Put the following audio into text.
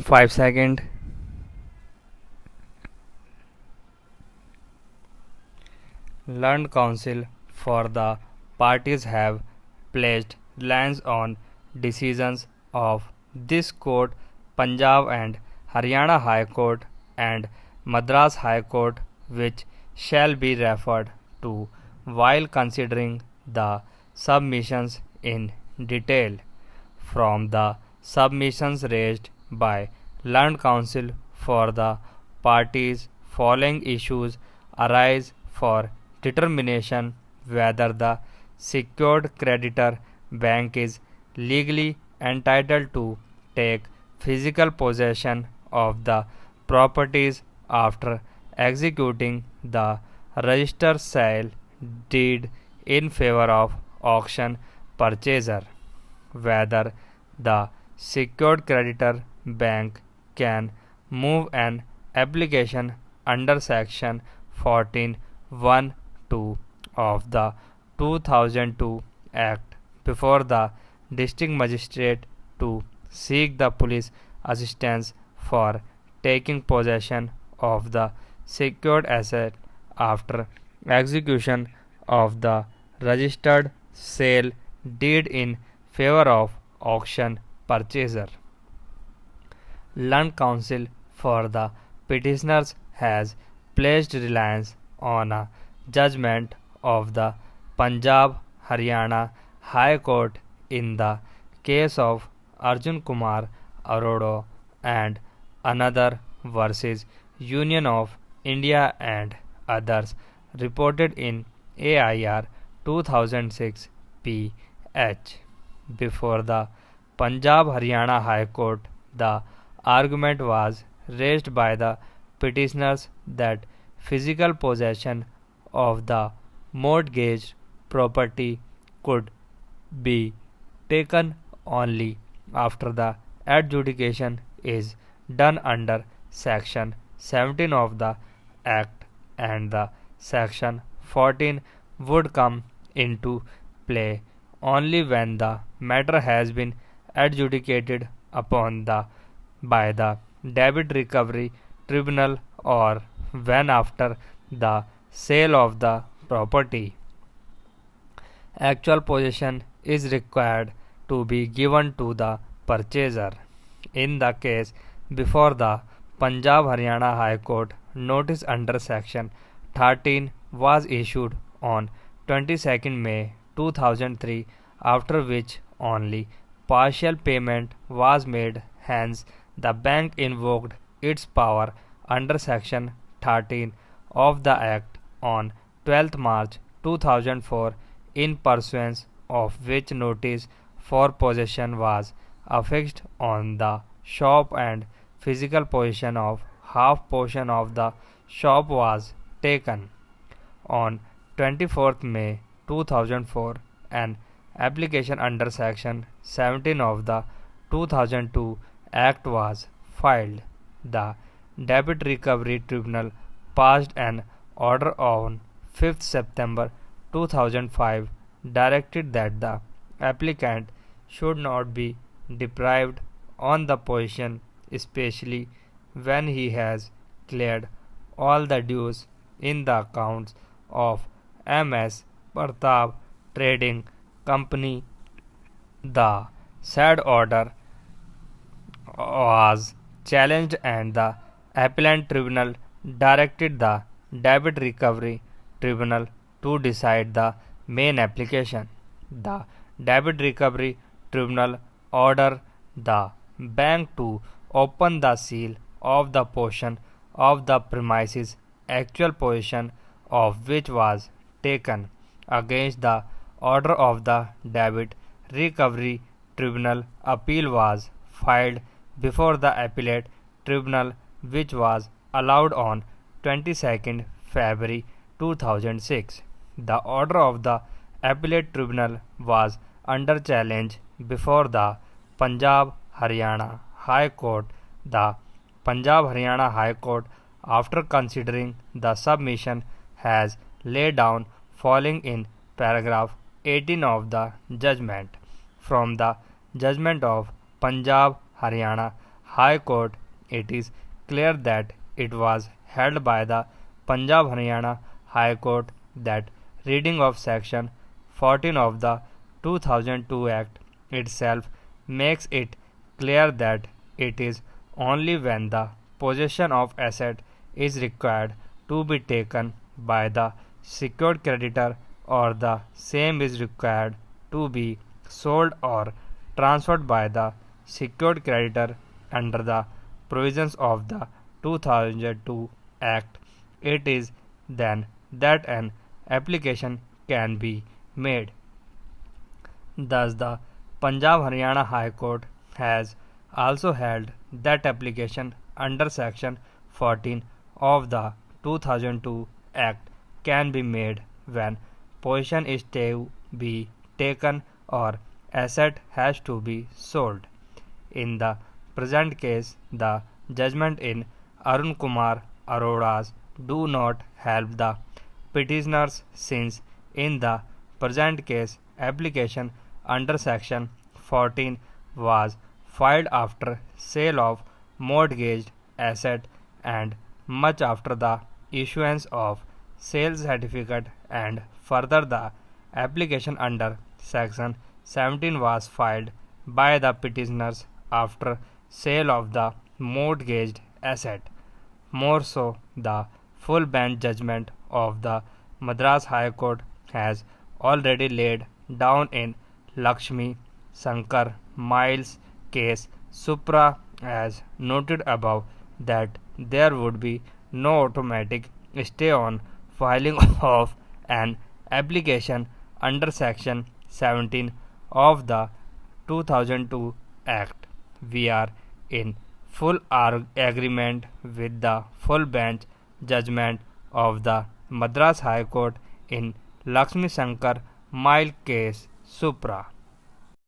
5 seconds. Learned counsel for the parties have placed reliance on decisions of this court, Punjab and Haryana High Court and Madras High Court, which shall be referred to while considering the submissions in detail. From the submissions raised by learned counsel for the parties, following issues arise for determination whether the secured creditor bank is legally entitled to take physical possession of the properties after executing the registered sale deed in favor of auction purchaser, whether the secured creditor bank can move an application under section 14(1)(2) of the 2002 Act before the district magistrate to seek the police assistance for taking possession of the secured asset after execution of the registered sale deed in favor of auction purchaser. Learned counsel for the petitioners has placed reliance on a judgment of the Punjab Haryana High Court in the case of Arjun Kumar Arora and another versus Union of India and others, reported in AIR 2006 PH. Before the Punjab Haryana High Court, the argument was raised by the petitioners that physical possession of the mortgaged property could be taken only after the adjudication is done under section 17 of the Act, and the section 14 would come into play only when the matter has been adjudicated upon by the Debit Recovery Tribunal or when after the sale of the property actual possession is required to be given to the purchaser. In the case before the Punjab Haryana High Court, notice under section 13 was issued on 22nd May 2003, after which only partial payment was made. Hence, the bank invoked its power under section 13 of the Act on 12th March 2004, in pursuance of which notice for possession was affixed on the shop and physical possession of half portion of the shop was taken. On 24th May 2004, an application under section 17 of the 2002 Act was filed. The Debit Recovery Tribunal passed an order on 5th September 2005 directed that the applicant should not be deprived on the possession, especially when he has cleared all the dues in the accounts of MS Pratap Trading Company. The said order was challenged and the appellant tribunal directed the Debit Recovery Tribunal to decide the main application. The Debit Recovery Tribunal ordered the bank to open the seal of the portion of the premises actual possession of which was taken. Against the order of the Debit Recovery Tribunal, appeal was filed before the Appellate Tribunal, which was allowed on 22nd February 2006. The order of the Appellate Tribunal was under challenge before the Punjab Haryana High Court. The Punjab Haryana High Court, after considering the submission, has laid down following in paragraph 18 of the judgment. From the judgment of Punjab Haryana High Court, it is clear that it was held by the Punjab Haryana High Court that reading of Section 14 of the 2002 Act itself makes it clear that it is only when the possession of asset is required to be taken by the secured creditor or the same is required to be sold or transferred by the secured creditor under the provisions of the 2002 Act, it is then that an application can be made. Thus, the Punjab Haryana High Court has also held that application under Section 14 of the 2002 Act can be made when possession is to be taken or asset has to be sold. In the present case, the judgment in Arun Kumar Arora's do not help the petitioners since in the present case application under Section 14 was filed after sale of mortgaged asset and much after the issuance of sale certificate, and further the application under Section 17 was filed by the petitioners after sale of the mortgaged asset. More so, the full bench judgment of the Madras High Court has already laid down in Lakshmi Shankar Miles case Supra as noted above that there would be no automatic stay on filing of an application under Section 17 of the 2002 Act. We are in full agreement with the full bench judgment of the Madras High Court in Lakshmi Shankar Mile case Supra.